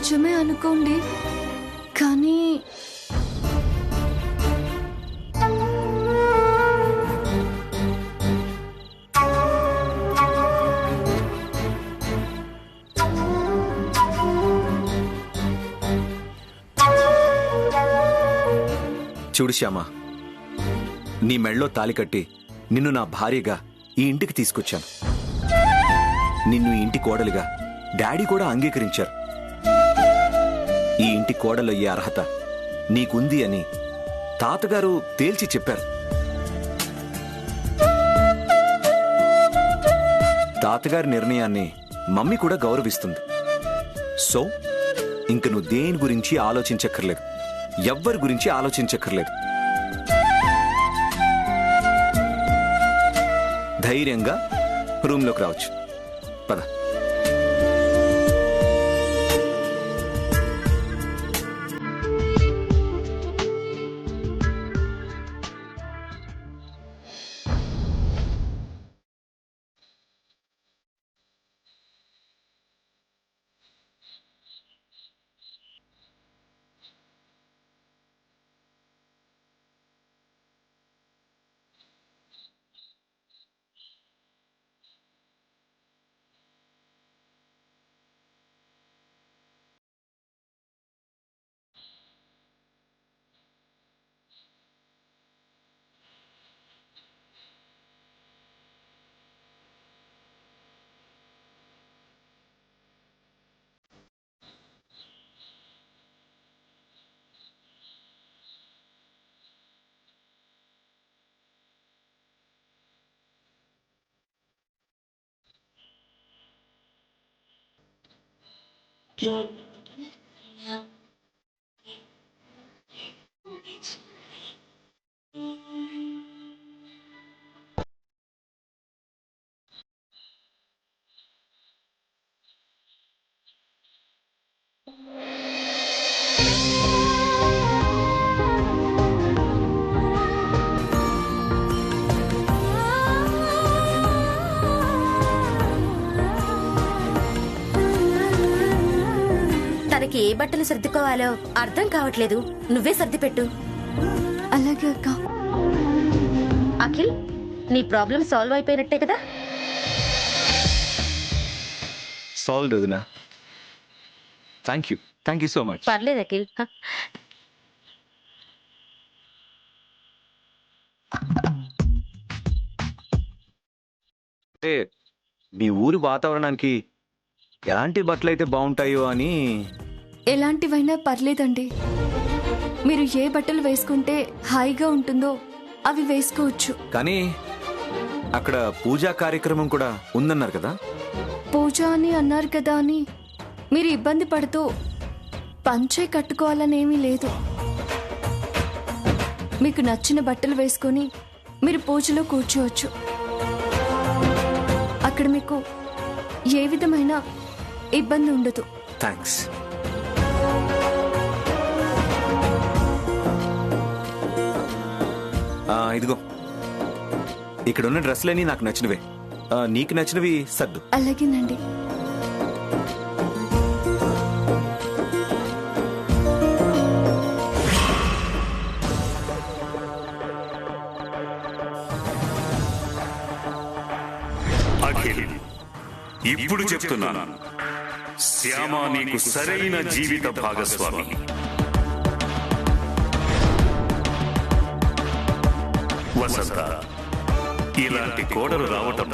నిజమే అనుకోండి, కానీ చూడు శ్యామ, నీ మెళ్ళో తాలి కట్టి నిన్ను నా భార్యగా ఈ ఇంటికి తీసుకొచ్చాను. నిన్ను ఈ ఇంటి కోడలిగా డాడీ కూడా అంగీకరించారు. ఈ ఇంటి కోడలయ్యే అర్హత నీకుంది అని తాతగారు తేల్చి చెప్పారు. తాతగారి నిర్ణయాన్ని మమ్మీ కూడా గౌరవిస్తుంది. సో ఇంక నువ్వు దేని గురించి ఆలోచించక్కర్లేదు, ఎవ్వరి గురించి ఆలోచించక్కర్లేదు. ధైర్యంగా రూమ్లోకి రావచ్చు. పద. తనకి ఏ బట్టలు సర్దుకోవాలో అర్థం కావట్లేదు. నువ్వే సర్ది పెట్టు. అలాగే అక్క. అఖిల్, నీ ప్రాబ్లం సాల్వ్ అయిపోయినట్టే కదా? సాల్వ్ వదినా. Thank you so much. పర్లేదు అఖిల్. అంటే మీ ఊరి వాతావరణానికి ఎలాంటి బట్టలు అయితే బాగుంటాయో అని. ఎలాంటివైనా పర్లేదండి. మీరు ఏ బట్టలు వేసుకుంటే హాయిగా ఉంటుందో అవి వేసుకోవచ్చు. కానీ అక్కడ పూజా కార్యక్రమం కూడా ఉందన్నారు కదా? పూజ అని అన్నారు కదా అని మీరు ఇబ్బంది పడుతూ పంచే కట్టుకోవాలనేమీ లేదు. మీకు నచ్చిన బట్టలు వేసుకొని మీరు పూజలో కూర్చోవచ్చు. అక్కడ మీకు ఏ విధమైన ఇబ్బంది ఉండదు. థ్యాంక్స్. ఇదిగో, ఇక్కడ ఉన్న డ్రెస్లన్నీ నాకు నచ్చినవే. నీకు నచ్చినవి సర్దు. అలాగేనండి. అఖిల్, ఇప్పుడు చెప్తున్నాను, శ్యామ నీకు సరైన జీవిత భాగస్వామి. వసంత, ఇలాంటి కోడలు రావటం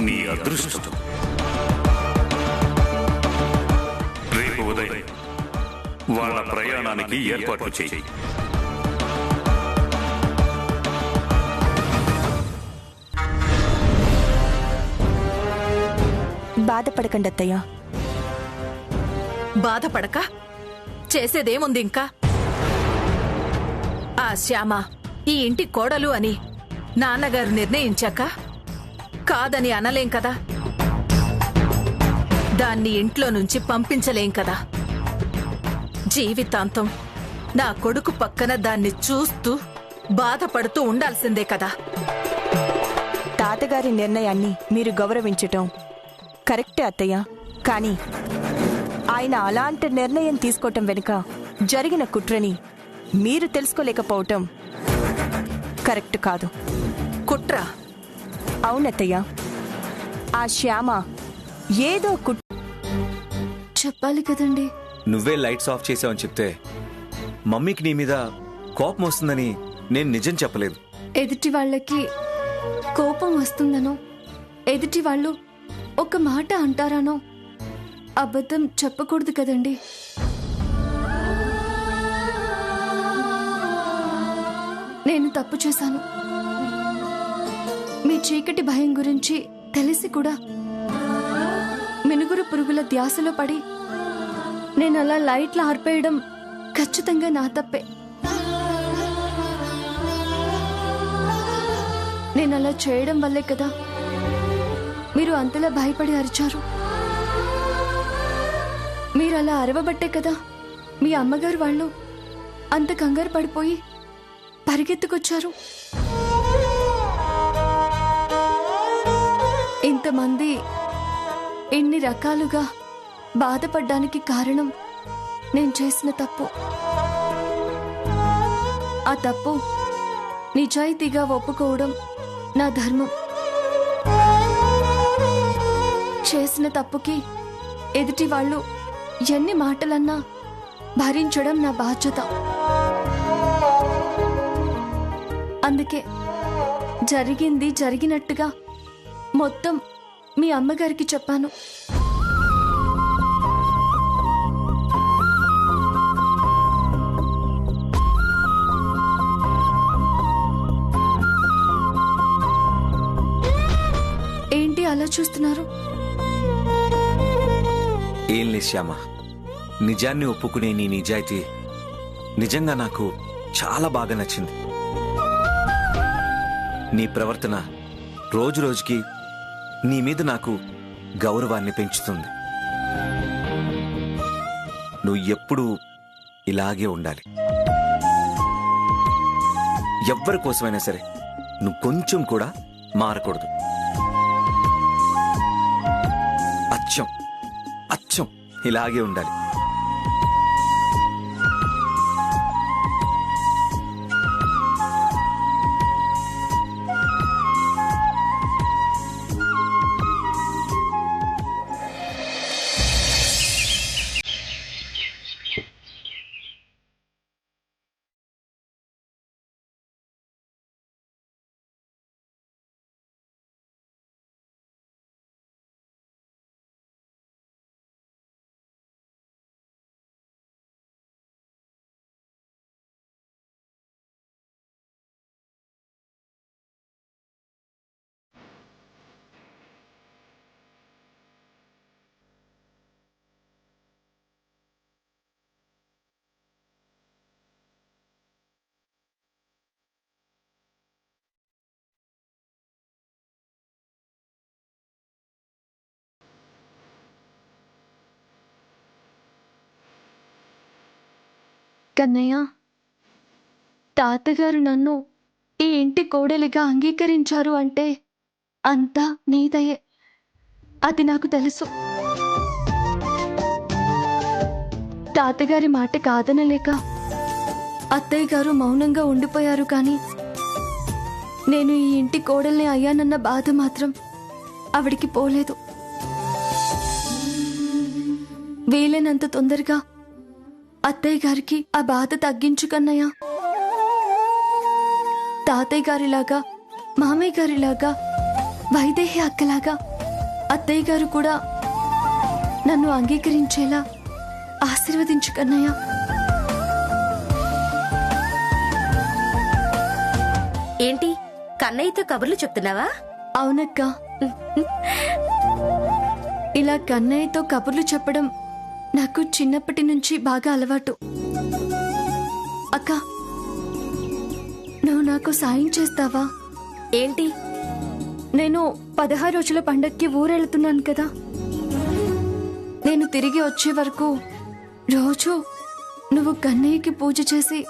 నీ అదృష్టం. రేపు ఉదయం వాళ్ళ ప్రయాణానికి ఏర్పాటు చేయి. బాధపడకండి అత్తయ్య. బాధపడక చేసేదేముంది ఇంకా? ఆ శ్యామ ఈ ఇంటి కోడలు అని నాన్నగారు నిర్ణయించాక కాదని అనలేం కదా. దాన్ని ఇంట్లో నుంచి పంపించలేం కదా. జీవితాంతం నా కొడుకు పక్కన దాన్ని చూస్తూ బాధపడుతూ ఉండాల్సిందే కదా. తాతగారి నిర్ణయాన్ని మీరు గౌరవించటం కరెక్టే అత్తయ్య. కానీ ఆయన అలాంటి నిర్ణయం తీసుకోవటం వెనుక జరిగిన కుట్రని మీరు తెలుసుకోలేకపోవటం కరెక్ట్ కాదు. కుట్ర? అవునత్తయ్య, ఆ శ్యామ ఏదో చెప్పాలి కదండి. నువ్వే లైట్స్ ఆఫ్ చేసావని చెప్తే మమ్మీకి నీ మీద కోపం వస్తుందని నేను నిజం చెప్పలేదు. ఎదుటి వాళ్ళకి కోపం వస్తుందనో, ఎదుటి వాళ్ళు ఒక మాట అంటారానో అబద్ధం చెప్పకూడదు కదండి. నేను తప్పు చేశాను. మీ చీకటి భయం గురించి తెలిసి కూడా మినుగురు పురుగుల ధ్యాసలో పడి నేను అలా లైట్లు ఆర్పేయడం ఖచ్చితంగా నా తప్పే. నేను అలా చేయడం వల్లే కదా మీరు అంతలా భయపడి అరిచారు. మీరు అలా అరవబట్టే కదా మీ అమ్మగారు వాళ్ళు అంత కంగారు పడిపోయి పరిగెత్తుకొచ్చారు. ఇంతమంది ఎన్ని రకాలుగా బాధపడ్డానికి కారణం నేను చేసిన తప్పు. ఆ తప్పు నిజాయితీగా ఒప్పుకోవడం నా ధర్మం. చేసిన తప్పుకి ఎదుటి వాళ్ళు ఎన్ని మాటలన్నా భరించడం నా బాధ్యత. అందుకే జరిగింది జరిగినట్టుగా మొత్తం మీ అమ్మగారికి చెప్పాను. ఏంటి అలా చూస్తున్నారు? ఏం లేదు శ్యామ, నిజాన్ని ఒప్పుకునే నీ నిజాయితీ నిజంగా నాకు చాలా బాగా నచ్చింది. నీ ప్రవర్తన రోజు రోజుకి నీ మీద నాకు గౌరవాన్ని పెంచుతుంది. నువ్వు ఎప్పుడూ ఇలాగే ఉండాలి. ఎవ్వరి కోసమైనా సరే నువ్వు కొంచెం కూడా మారకూడదు. అచ్చం అచ్చం ఇలాగే ఉండాలి. కన్నయ్య, తాతగారు నన్ను ఈ ఇంటి కోడలిగా అంగీకరించారు అంటే అంతా నీదయే. అది నాకు తెలుసు. తాతగారి మాట కాదనలేక అత్తయ్య గారు మౌనంగా ఉండిపోయారు. కానీ నేను ఈ ఇంటి కోడల్ని అయ్యానన్న బాధ మాత్రం ఆవిడికి పోలేదు. వీలైనంత తొందరగా అత్తయ్య గారికి ఆ బాధ తగ్గించు కన్నయ్య. తాతయ్య గారిలాగా, మామయ్య గారిలాగా, వైదేహి అక్కలాగా అత్తయ్య గారు కూడా నన్ను అంగీకరించేలా ఆశీర్వదించు కన్నయ్య. ఏంటి కన్నయ్యతో కబుర్లు చెప్తున్నావా? అవునక్క. ఇలా కన్నయ్యతో కబుర్లు చెప్పడం నాకు చిన్నప్పటి నుంచి బాగా అలవాటు. అక్క, నువ్వు నాకు సాయం చేస్తావా? ఏంటి? నేను 16 రోజుల పండక్కి ఊరెళ్తున్నాను కదా. నేను తిరిగి వచ్చే వరకు రోజు నువ్వు కన్నయ్యకి పూజ చేసి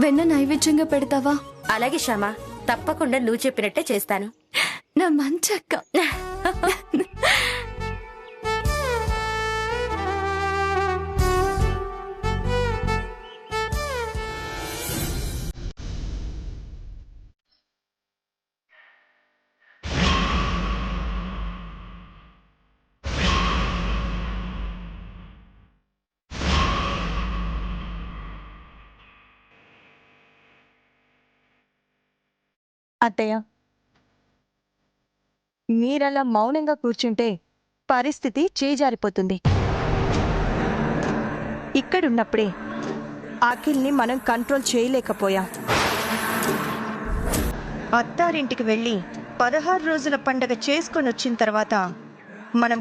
వెన్న నైవేద్యంగా పెడతావా? అలాగే శ్యామ, తప్పకుండా నువ్వు చెప్పినట్టే చేస్తాను. నా మంచి అక్క. అత్తయ్య, మీరలా మౌనంగా కూర్చుంటే పరిస్థితి చేజారిపోతుంది. ఇక్కడున్నప్పుడే అఖిల్ని మనం కంట్రోల్ చేయలేకపోయాం. అత్తారింటికి వెళ్ళి 16 రోజుల పండగ చేసుకొని వచ్చిన తర్వాత మనం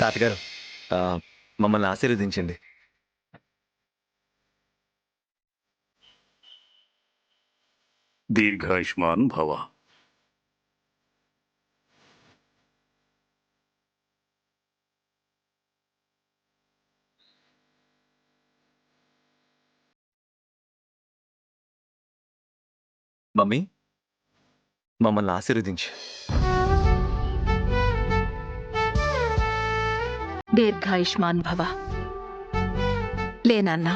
తాతగారు మమ్మల్ని ఆశీర్వదించండి. దీర్ఘాయుష్మాన్ భవ. మమ్మీ మమ్మల్ని ఆశీర్వదించు. దీర్ఘాయుష్మాన్ భవ. లేనన్నా,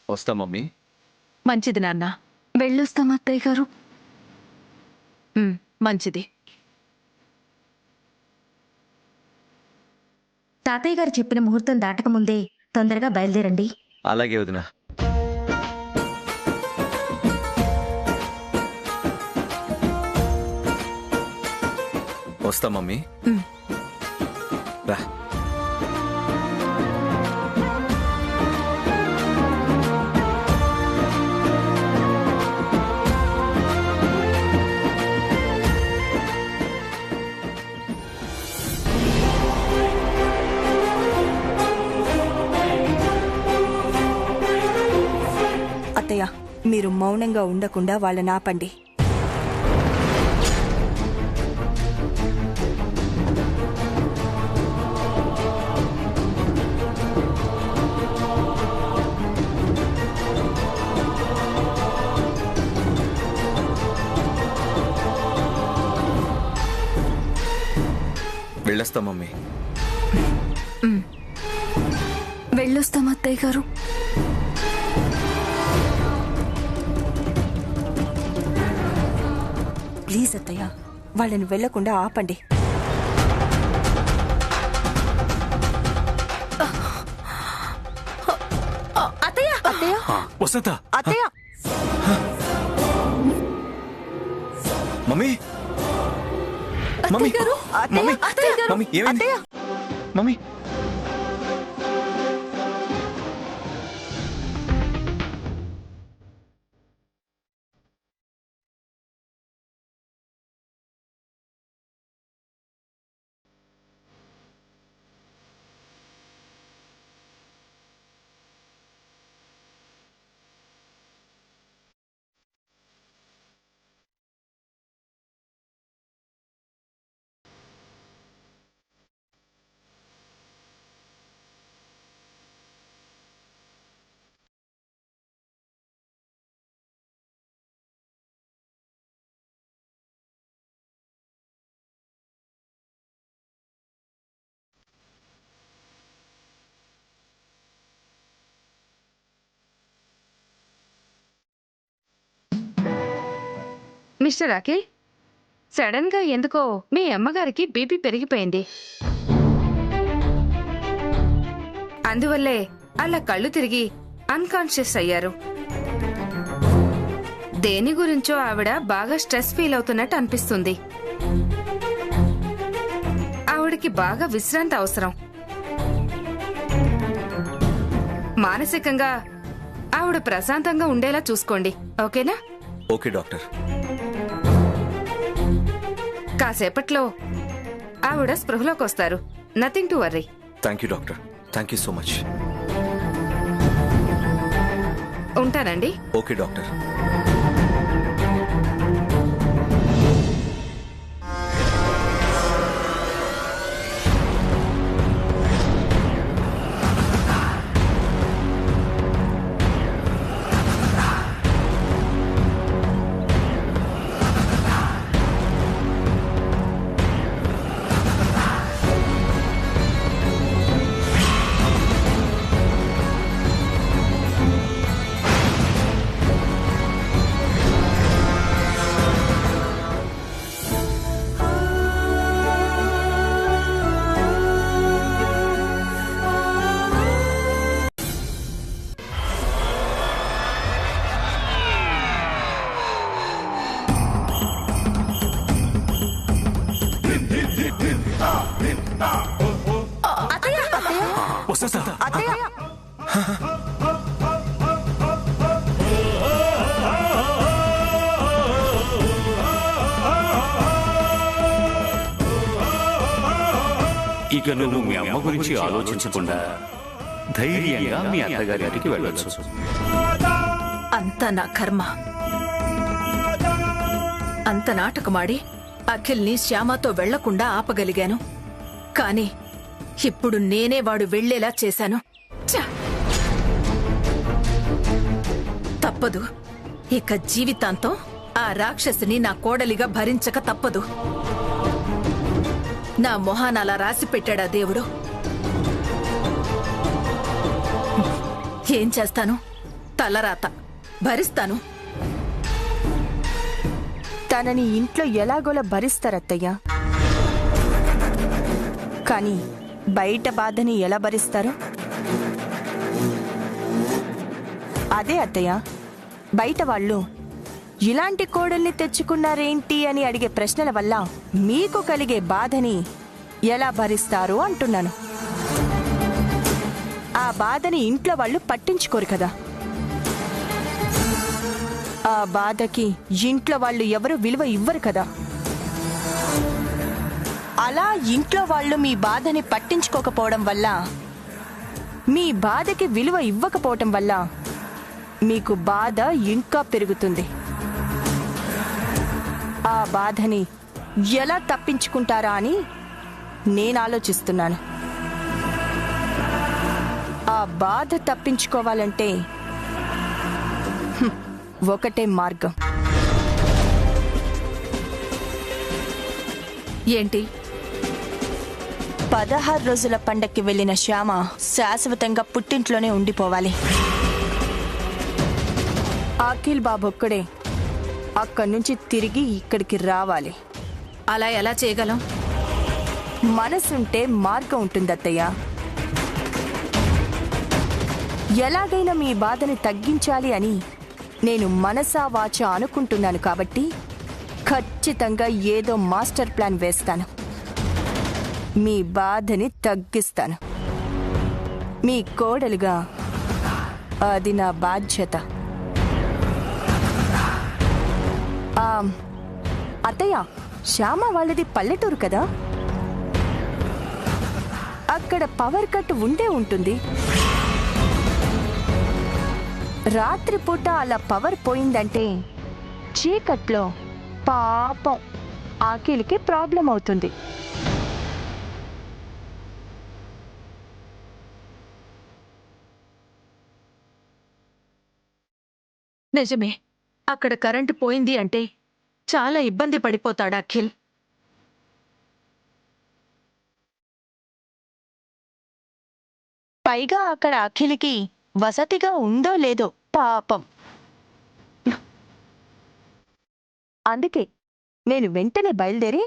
వస్తా మమ్మీ. మంచిది నాన్న. వెళ్ళొస్తాం అత్తయ్య గారు. మంచిది. తాతయ్య గారు చెప్పిన ముహూర్తం దాటకముందే తొందరగా బయలుదేరండి. అలాగే వదినా. వస్తా మమ్మీ. రా. అత్తయ్య, మీరు మౌనంగా ఉండకుండా వాళ్ళని ఆపండి. వెళ్ళొస్తా మమ్మీ. వెళ్ళొస్తాం అత్తయ్య గారు. ప్లీజ్ అత్తయ్య, వాళ్ళని వెళ్లకుండా ఆపండి. అత్తయ్య అత్తయ్య, వసంత. అత్తయ్య, మమ్మీ మమ్మీ మమ్మీ మమ్మీ ఏమైంది? మమ్మీ మిస్టర్ అఖిల్, సడన్ గా ఎందుకో మీ అమ్మగారికి బీపీ పెరిగిపోయింది. అందువల్లే అలా కళ్ళు తిరిగి అన్కాన్షియస్ అయ్యారు. దేని గురించో ఆవిడ బాగా స్ట్రెస్ ఫీల్ అవుతున్నట్టు అనిపిస్తుంది. ఆవిడకి బాగా విశ్రాంతి అవసరం. మానసికంగా ఆవిడ ప్రశాంతంగా ఉండేలా చూసుకోండి, ఓకేనా? Okay doctor. కాసేపట్లో ఆవిడ స్పృహలోకి వస్తారు. Nothing to worry. Thank you doctor. Thank you so much. ఉంటానండి. Okay doctor. వసంత అత్తయ్య ఇక నువ్వు మీ అమ్మ గురించి ఆలోచించకుండా ధైర్యంగా మీ అత్తగారింటికి వెళ్ళొచ్చు. అంత నా కర్మ. అంత నాటకమాడి అఖిల్ని శ్యామతో వెళ్లకుండా ఆపగలిగాను. కాని ఇప్పుడు నేనే వాడు వెళ్లేలా చేశాను. ఛ! తప్పదు. ఇక జీవితాంతం ఆ రాక్షసిని నా కోడలిగా భరించక తప్పదు. నా మొహాన అలా రాసి పెట్టాడా దేవుడు. ఏం చేస్తాను? తలరాత. భరిస్తాను. తనని ఇంట్లో ఎలాగోలా భరిస్తారత్తయ్య, కానీ బయట బాధని ఎలా భరిస్తారు? అదే అత్తయ్య, బయట వాళ్ళు ఇలాంటి కోడల్ని తెచ్చుకున్నారేంటి అని అడిగే ప్రశ్నల వల్ల మీకు కలిగే బాధని ఎలా భరిస్తారు అంటున్నాను. ఆ బాధని ఇంట్లో వాళ్ళు పట్టించుకోరు కదా. ఆ బాధకి ఇంట్లో వాళ్ళు ఎవరు విలువ ఇవ్వరు కదా. అలా ఇంట్లో వాళ్ళు మీ బాధని పట్టించుకోకపోవడం వల్ల, మీ బాధకి విలువ ఇవ్వకపోవటం వల్ల మీకు బాధ ఇంకా పెరుగుతుంది. ఆ బాధని ఎలా తప్పించుకుంటారా అని నేను ఆలోచిస్తున్నాను. ఆ బాధ తప్పించుకోవాలంటే ఒకటే మార్గం. ఏంటి? 16 రోజుల పండక్కి వెళ్లిన శ్యామ శాశ్వతంగా పుట్టింట్లోనే ఉండిపోవాలి. అఖిల్ బాబు ఒక్కడే అక్కడి నుంచి తిరిగి ఇక్కడికి రావాలి. అలా ఎలా చేయగలం? మనసుంటే మార్గం ఉంటుంది అత్తయ్య. ఎలాగైనా మీ బాధని తగ్గించాలి అని నేను మనసా వాచ అనుకుంటున్నాను కాబట్టి ఖచ్చితంగా ఏదో మాస్టర్ ప్లాన్ వేస్తాను. మీ బాధని తగ్గిస్తాను. మీ కోడలుగా అది నా బాధ్యత. అత్తయ్య, శ్యామ వాళ్ళది పల్లెటూరు కదా, అక్కడ పవర్ కట్ ఉండే ఉంటుంది. రాత్రిపూట అలా పవర్ పోయిందంటే చీకట్లో పాపం అఖిల్కి ప్రాబ్లం అవుతుంది. నిజమే. అక్కడ కరెంటు పోయింది అంటే చాలా ఇబ్బంది పడిపోతాడు అఖిల్. పైగా అక్కడ అఖిల్కి వసతిగా ఉందో లేదో పాపం. అందుకే నేను వెంటనే బయలుదేరి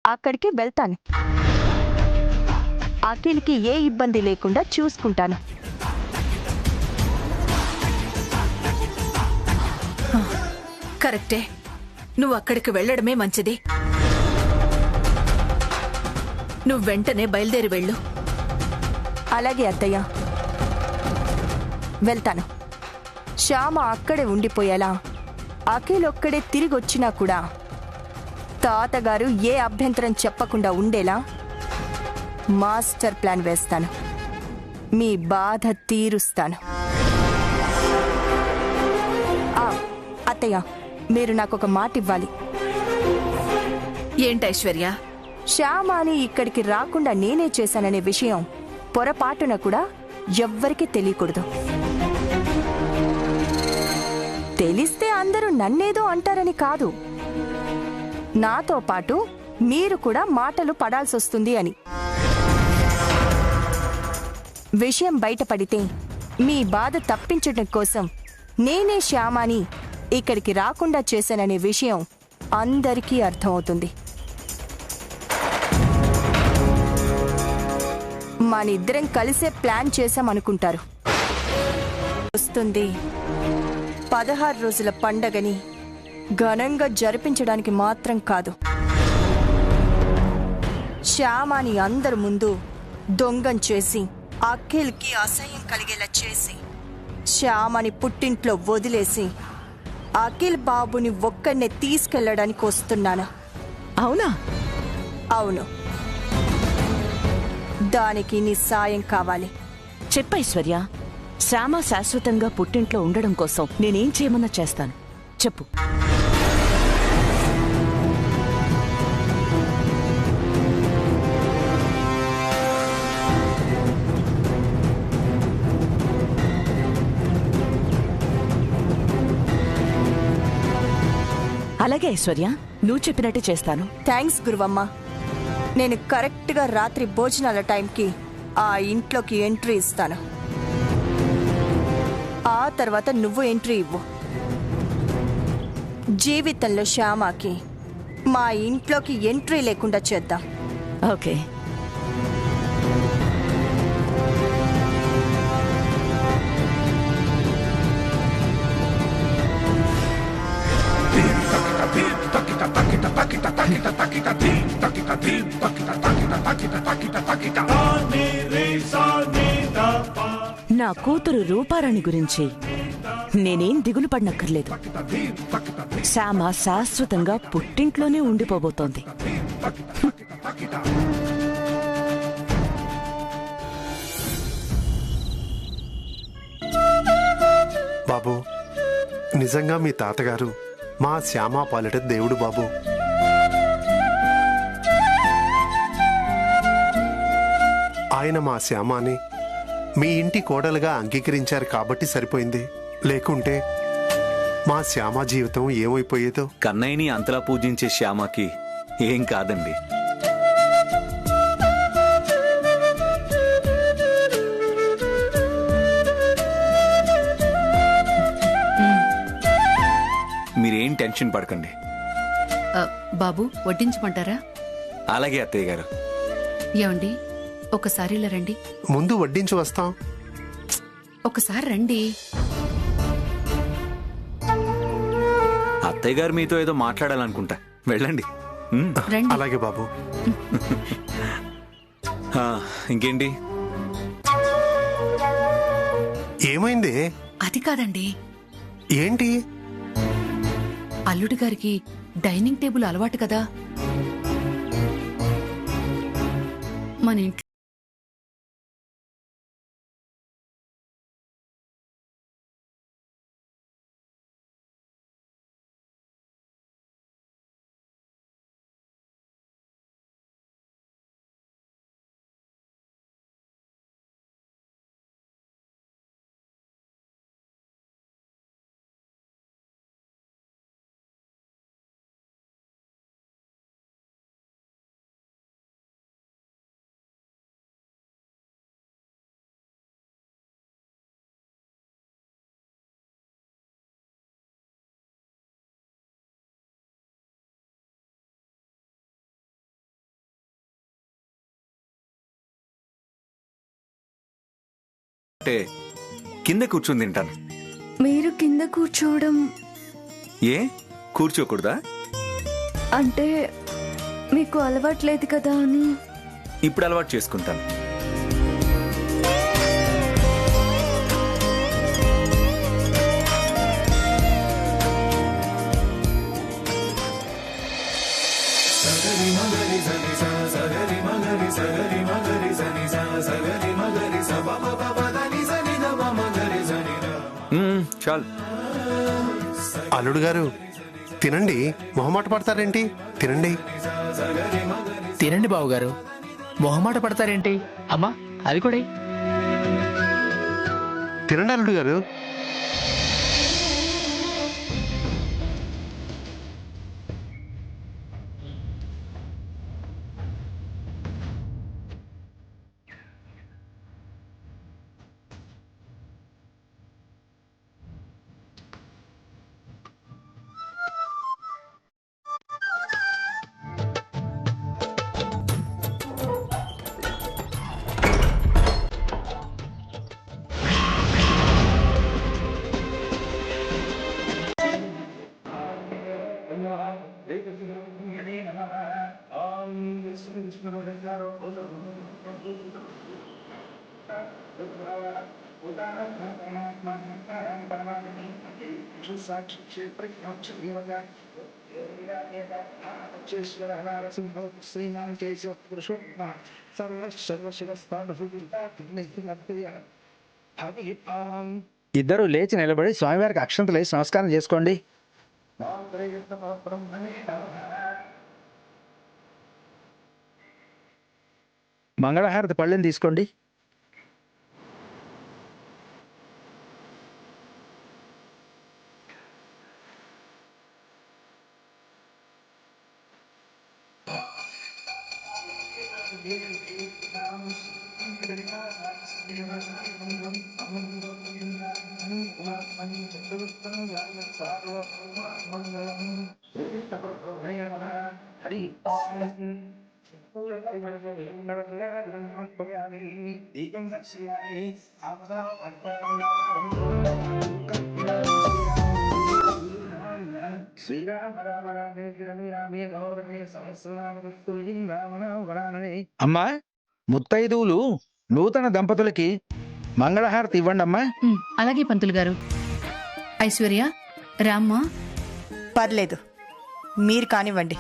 అక్కడికి వెళ్తాను. అఖిల్కి ఏ ఇబ్బంది లేకుండా చూసుకుంటాను. కరెక్టే. నువ్వు అక్కడికి వెళ్లడమే మంచిది. నువ్వు వెంటనే బయలుదేరి వెళ్ళు. అలాగే అత్తయ్య, వెళ్తాను. శ్యామ అక్కడే ఉండిపోయేలా, అఖిల్ ఒక్కడే తిరిగొచ్చినా కూడా తాతగారు ఏ అభ్యంతరం చెప్పకుండా ఉండేలా మాస్టర్ ప్లాన్ వేస్తాను. మీ బాధ తీరుస్తాను. అత్తయ్య, మీరు నాకొక మాట ఇవ్వాలి. ఏంటి ఐశ్వర్య? శ్యామాని ఇక్కడికి రాకుండా నేనే చేశాననే విషయం పొరపాటున కూడా ఎవ్వరికీ తెలియకూడదు. తెలిస్తే అందరూ నన్నేదో అంటారని కాదు, నాతో పాటు మీరు కూడా మాటలు పడాల్సొస్తుంది అని. విషయం బయటపడితే మీ బాధ తప్పించడం కోసం నేనే శ్యామాని ఇక్కడికి రాకుండా చేశాననే విషయం అందరికీ అర్థమవుతుంది. మనిద్దరం కలిసే ప్లాన్ చేశామనుకుంటారు. వస్తుంది 16 రోజుల పండగని ఘనంగా జరిపించడానికి మాత్రం కాదు, శ్యామాని అందరి ముందు దొంగం చేసి అఖిల్కి అసహ్యం కలిగేలా చేసి శ్యామని పుట్టింట్లో వదిలేసి అఖిల్ బాబుని ఒక్కడినే తీసుకెళ్ళడానికి వస్తున్నాను. అవునా? అవును, దానికి నీ సాయం కావాలి. చెప్పైశ్వర్య, శ్యామ శాశ్వతంగా పుట్టింట్లో ఉండడం కోసం నేనేం చేయమన్నా చేస్తాను. చెప్పు. అలాగే ఐశ్వర్య, నువ్వు చెప్పినట్టే చేస్తాను. థ్యాంక్స్ గురువమ్మ. నేను కరెక్ట్గా రాత్రి భోజనాల టైంకి ఆ ఇంట్లోకి ఎంట్రీ ఇస్తాను. ఆ తర్వాత నువ్వు ఎంట్రీ ఇవ్వు. జీవితంలో శ్యామకి మా ఇంట్లోకి ఎంట్రీ లేకుండా చేద్దాం. ఓకే. నా కూతురు రూపారాణి గురించి నేనేం దిగులు పడనక్కర్లేదు. శ్యామ శాశ్వతంగా పుట్టింట్లోనే ఉండిపోబోతోంది. బాబు, నిజంగా మీ తాతగారు మా శ్యామ పాలిట దేవుడు బాబు. ఆయన మా శ్యామాని మీ ఇంటి కోడలుగా అంగీకరించారు కాబట్టి సరిపోయింది. లేకుంటే మా శ్యామ జీవితం ఏమైపోయేదో. కన్నయ్యని అంతలా పూజించే శ్యామకి ఏం కాదండి. మీరేం టెన్షన్ పడకండి. బాబు, వడ్డించమంటారా? అలాగే అత్తయ్య గారు. ఏమండి, ఒకసారి ఇలా రండి. ముందు వడ్డించి వస్తాం. ఒకసారి రండి. అత్తయ్య గారు మీతో ఏదో మాట్లాడాలనుకుంటా. వెళ్ళండి. రండి. అలాగే బాబు. ఇంకేంటి? ఏమైంది? అది కాదండి, ఏంటి? అల్లుడి గారికి డైనింగ్ టేబుల్ అలవాటు కదా. మన ఇంట్లో అంటే కింద కూర్చుని తింటాను. మీరు కింద కూర్చోవడం ఏ కూర్చోకూడదా? అంటే మీకు అలవాట్లేదు కదా అని. ఇప్పుడు అలవాటు చేసుకుంటాను. చాలు. అల్లుడు గారు తినండి, మొహమాట పడతారేంటి? తినండి. తినండి బావుగారు, మొహమాట పడతారేంటి? అమ్మా అది కూడా తినండి అల్లుడు గారు. ఇద్దరు లేచి నిలబడి స్వామివారికి అక్షంతలు వేసి నమస్కారం చేసుకోండి. మంగళహారతి పళ్ళెం తీసుకోండి. అమ్మా, ముత్తైదువులు నూతన దంపతులకి మంగళహారతి ఇవ్వండి అమ్మా. అలాగే పంతులు గారు. ఐశ్వర్య, రామ్మా. పర్లేదు, మీరు కానివ్వండి.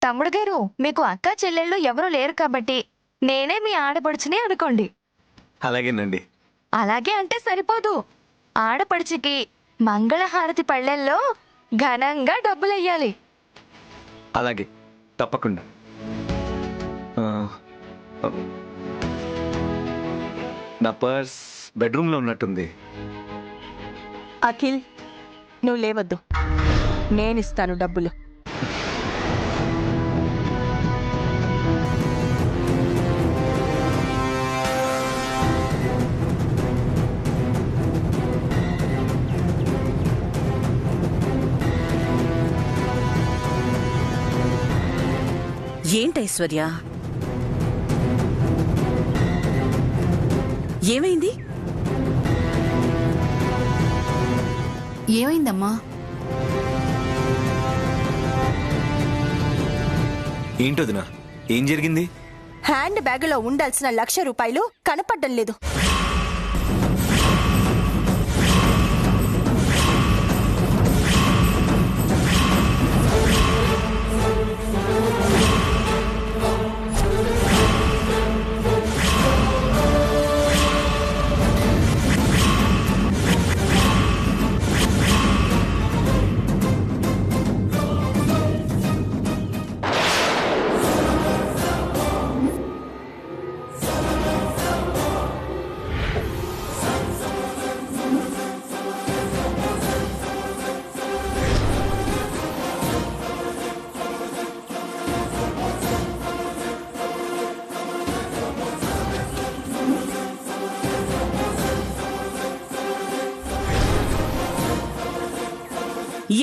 తమ్ముడు గారు, మీకు అక్క చెల్లెళ్ళు ఎవరూ లేరు కాబట్టి నేనే మీ ఆడపడుచుని అనుకోండి. అలాగేనండి. అలాగే అంటే సరిపోదు. ఆడపడుచుకి మంగళహారతి పళ్ళెల్లో ఘనంగా డబ్బులెయ్యాలి. అలాగే, తప్పకుండా. నా పర్స్ బెడ్రూమ్లో ఉన్నట్టుంది. అఖిల్, నువ్వు లేవద్దు, నేనిస్తాను డబ్బులు. ఏంటి ఐశ్వర్య, ఏమైంది? ఏమైందమ్మా? ఏంటోదినా, ఏం జరిగింది? హ్యాండ్ బ్యాగులో ఉండాల్సిన 1,00,000 రూపాయలు కనపడ్డం లేదు.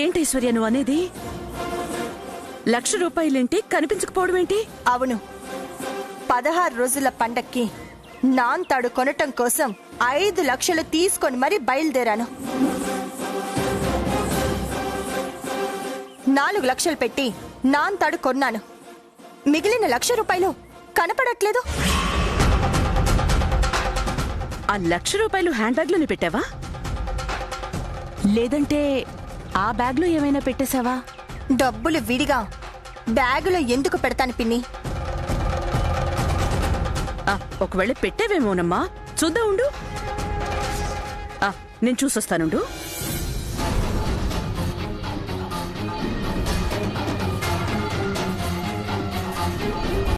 ఏంటి ఐశ్వర్య నువ్వు అనేది? 1,00,000 రూపాయలేంటి, కనిపించకపోవడం ఏంటి? అవును, 16 రోజుల పండక్కి నాంతాడు కొనటం కోసం 5 లక్షలు తీసుకొని మరీ బయలుదేరాను. 4 లక్షలు పెట్టి నాంతాడు కొన్నాను. మిగిలిన 1,00,000 రూపాయలు కనపడట్లేదు. ఆ 1,00,000 రూపాయలు హ్యాండ్ బ్యాగ్లోనే పెట్టావా, లేదంటే ఆ బ్యాగ్లో ఏమైనా పెట్టేశావా? డబ్బులు విడిగా బ్యాగులో ఎందుకు పెడతాను పిన్ని? ఒకవేళ పెట్టేవేమోనమ్మా, చూద్దాం ఉండు. నేను చూసొస్తానుండు.